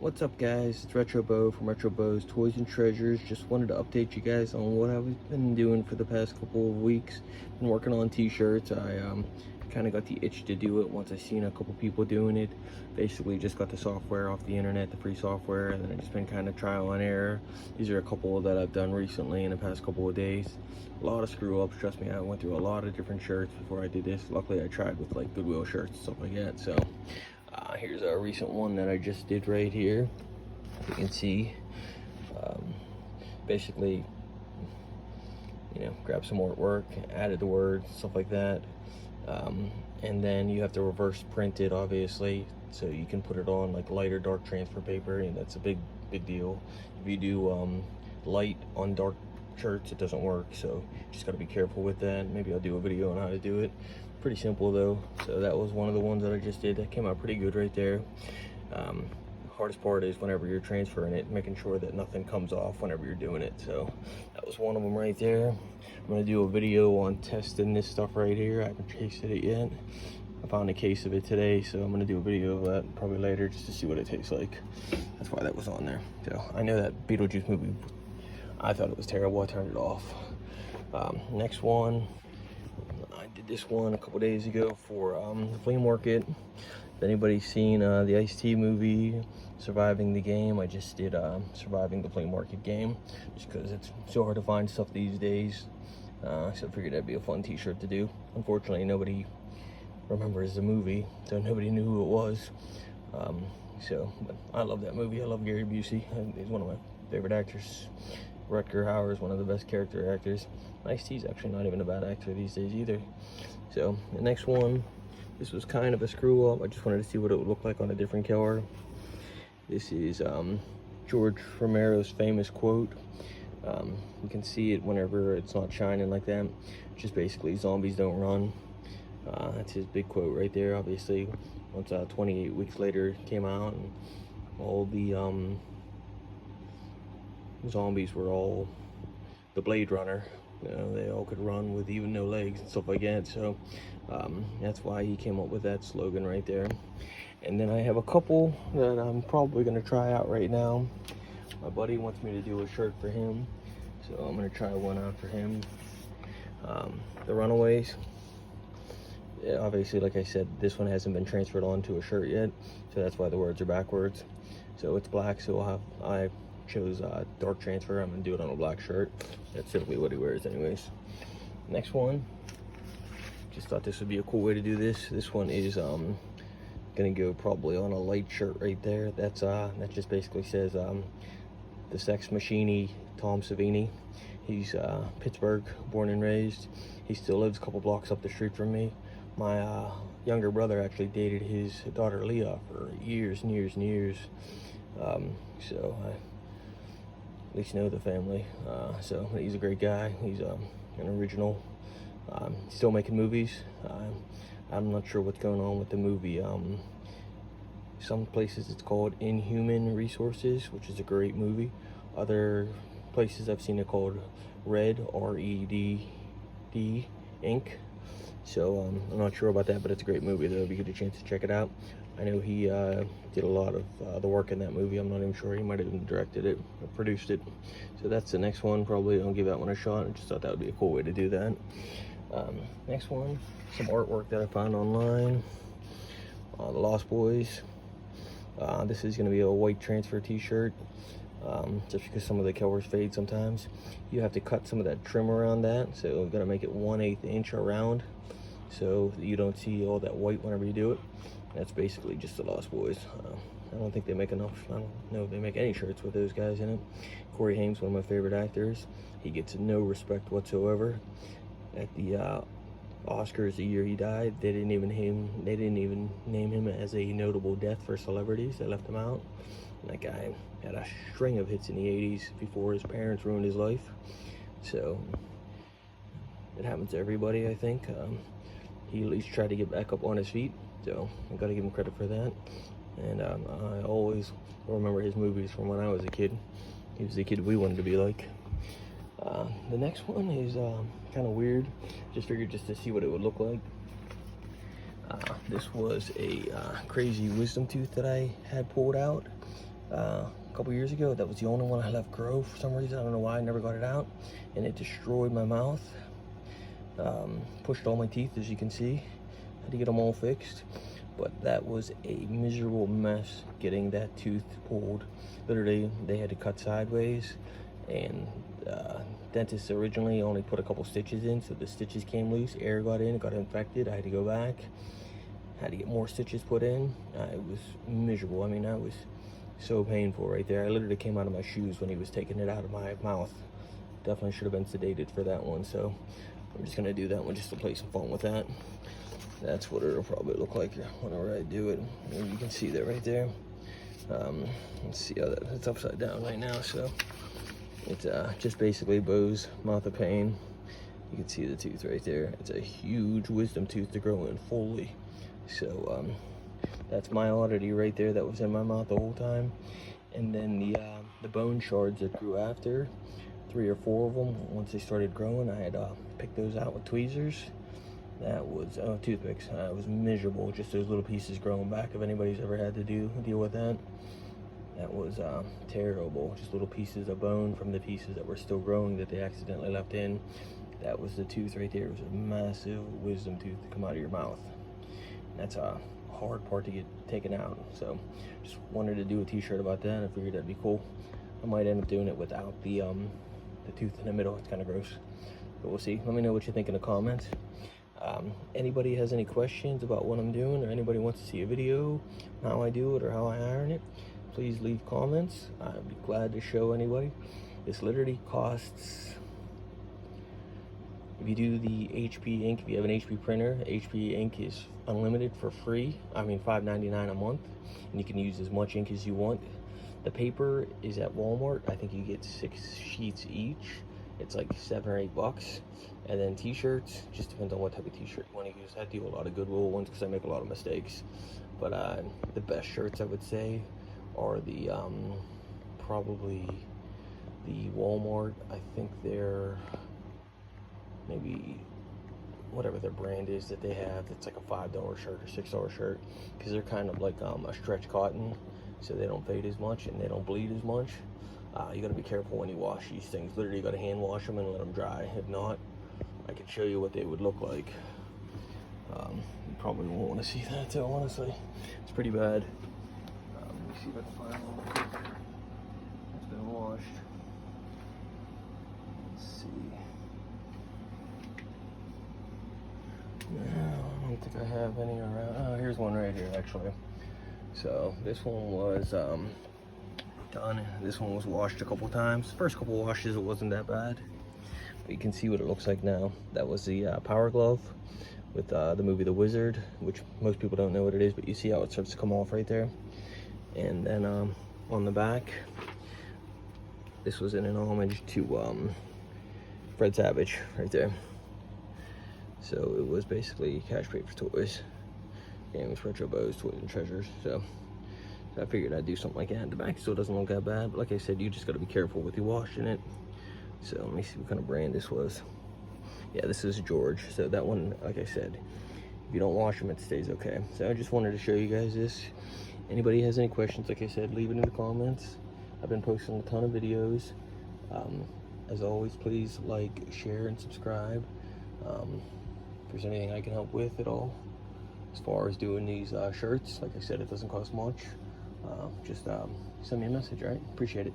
What's up, guys? It's Retro Bo from Retro Bo's Toys and Treasures. Just wanted to update you guys on what I've been doing for the past couple of weeks. Been working on t-shirts. I kind of got the itch to do it once I seen a couple people doing it. Basically just got the software off the internet, the free software, and then I just been kind of trial and error. These are a couple that I've done recently in the past couple of days. A lot of screw ups, trust me. I went through a lot of different shirts before I did this. Luckily I tried with like Goodwill shirts and stuff like that. So here's a recent one that I just did right here. You can see, basically, grab some artwork, added the words, stuff like that. And then you have to reverse print it, obviously, so you can put it on like light or dark transfer paper, and that's a big deal. If you do light on dark shirts, it doesn't work, so just got to be careful with that. Maybe I'll do a video on how to do it. Pretty simple though. So that was one of the ones that I just did. That came out pretty good right there. Hardest part is whenever you're transferring it, making sure that nothing comes off whenever you're doing it. So that was one of them right there. I'm gonna do a video on testing this stuff right here. I haven't tasted it yet. I found a case of it today, so I'm gonna do a video of that probably later just to see what it tastes like. That's why that was on there. So I know that Beetlejuice movie, I thought it was terrible. I turned it off. Next one, I did this one a couple days ago for the flea market. If anybody's seen the Ice-T movie, Surviving the Game, I just did Surviving the Flea Market game, just because it's so hard to find stuff these days. So I figured that'd be a fun t-shirt to do. Unfortunately, nobody remembers the movie, so nobody knew who it was. But I love that movie. I love Gary Busey. He's one of my favorite actors. Rutger Hauer is one of the best character actors. Ice-T's actually not even a bad actor these days either. So the next one, this was kind of a screw up. I just wanted to see what it would look like on a different color. This is George Romero's famous quote. You can see it whenever it's not shining like that. Just basically, zombies don't run. That's his big quote right there. Obviously, once 28 weeks later it came out, and all the zombies were all the Blade Runner. They all could run with even no legs and stuff like that. So that's why he came up with that slogan right there. And then I have a couple that I'm probably going to try out right now. My buddy wants me to do a shirt for him, so I'm going to try one out for him. The Runaways. Yeah, obviously, like I said, this one hasn't been transferred onto a shirt yet, so that's why the words are backwards. So it's black, so I chose dark transfer. I'm gonna do it on a black shirt. That's typically what he wears anyways. Next one, just thought this would be a cool way to do this. This one is gonna go probably on a light shirt right there. That just basically says the Sex Machine Tom Savini. He's Pittsburgh born and raised. He still lives a couple blocks up the street from me. My younger brother actually dated his daughter Leah for years and years and years. So I at least know the family. So he's a great guy. He's an original. Still making movies. I'm not sure what's going on with the movie. Some places it's called Inhuman Resources, which is a great movie. Other places I've seen it called Red, R-E-D-D, Inc. So I'm not sure about that, but it's a great movie though. If you get a chance to check it out. I know he did a lot of the work in that movie. I'm not even sure. He might have even directed it or produced it. So that's the next one. Probably I'll give that one a shot. I just thought that would be a cool way to do that. Next one, some artwork that I found online. The Lost Boys. This is going to be a white transfer t-shirt. Just because some of the colors fade sometimes. You have to cut some of that trim around that. So I'm going to make it 1/8 inch around, so you don't see all that white whenever you do it. That's basically just the Lost Boys. I don't think they make enough. I don't know if they make any shirts with those guys in it. Corey Haim's one of my favorite actors. He gets no respect whatsoever. At the Oscars the year he died, they didn't even name him as a notable death for celebrities. They left him out. And that guy had a string of hits in the 80s before his parents ruined his life. So it happens to everybody, I think. He at least tried to get back up on his feet. So I gotta give him credit for that. And I always remember his movies from when I was a kid. He was the kid we wanted to be like. The next one is kind of weird. Just figured just to see what it would look like. This was a crazy wisdom tooth that I had pulled out. a couple years ago. That was the only one I left grow for some reason. I don't know why. I never got it out, and it destroyed my mouth. Pushed all my teeth, as you can see. Had to get them all fixed, but that was a miserable mess getting that tooth pulled. Literally, they had to cut sideways, and dentist originally only put a couple stitches in, so the stitches came loose, air got in, it got infected. I had to go back, had to get more stitches put in. It was miserable. I mean, that was so painful right there. I literally came out of my shoes when he was taking it out of my mouth. Definitely should have been sedated for that one, so I'm just gonna do that one just to play some fun with that. That's what it'll probably look like whenever I do it. And you can see that right there. Let's see how it's upside down right now. So it's just basically Bo's mouth of pain. You can see the tooth right there. It's a huge wisdom tooth to grow in fully. So that's my oddity right there that was in my mouth the whole time. And then the bone shards that grew after, 3 or 4 of them, once they started growing, I had picked those out with tweezers. That was toothpicks. It was miserable, just those little pieces growing back. If anybody's ever had to deal with that, that was terrible. Just little pieces of bone from the pieces that were still growing that they accidentally left in. That was the tooth right there. It was a massive wisdom tooth to come out of your mouth. And that's a hard part to get taken out. So just wanted to do a t-shirt about that. I figured that'd be cool. I might end up doing it without the tooth in the middle. It's kind of gross, but we'll see. Let me know what you think in the comments. Anybody has any questions about what I'm doing, or anybody wants to see a video, how I do it or how I iron it, please leave comments. I'd be glad to show anybody. This literally costs, if you do the HP ink, if you have an HP printer, HP ink is unlimited for free. I mean $5.99 a month, and you can use as much ink as you want. The paper is at Walmart. I think you get 6 sheets each. It's like $7 or $8. And then t-shirts, just depends on what type of t-shirt you want to use. I do a lot of Goodwill ones because I make a lot of mistakes. But the best shirts, I would say, are the probably the Walmart. I think they're maybe whatever their brand is that they have. It's like a $5 shirt or $6 shirt, because they're kind of like a stretch cotton, so they don't fade as much and they don't bleed as much. You got to be careful when you wash these things. Literally, you got to hand wash them and let them dry. If not, I can show you what they would look like. You probably won't want to see that too, honestly. It's pretty bad. Let me see if I can find one. It's been washed. Let's see. No, I don't think I have any around. Oh, here's one right here, actually. So this one was done. This one was washed a couple times. First couple washes, it wasn't that bad. But you can see what it looks like now. That was the Power Glove with the movie The Wizard, which most people don't know what it is, but you see how it starts to come off right there. And then on the back, this was in an homage to Fred Savage right there. So it was basically Cash Paper Toys. Games, Retro Bows, Toys and Treasures. So I figured I'd do something like that. The back still doesn't look that bad, but like I said, you just got to be careful with your washing it. So let me see what kind of brand this was. Yeah, this is George. So that one, like I said, if you don't wash them, it stays okay. So I just wanted to show you guys this. Anybody has any questions, like I said, leave it in the comments. I've been posting a ton of videos. As always, please like, share, and subscribe. If there's anything I can help with at all, as far as doing these shirts, like I said, it doesn't cost much. Just send me a message, all right? Appreciate it.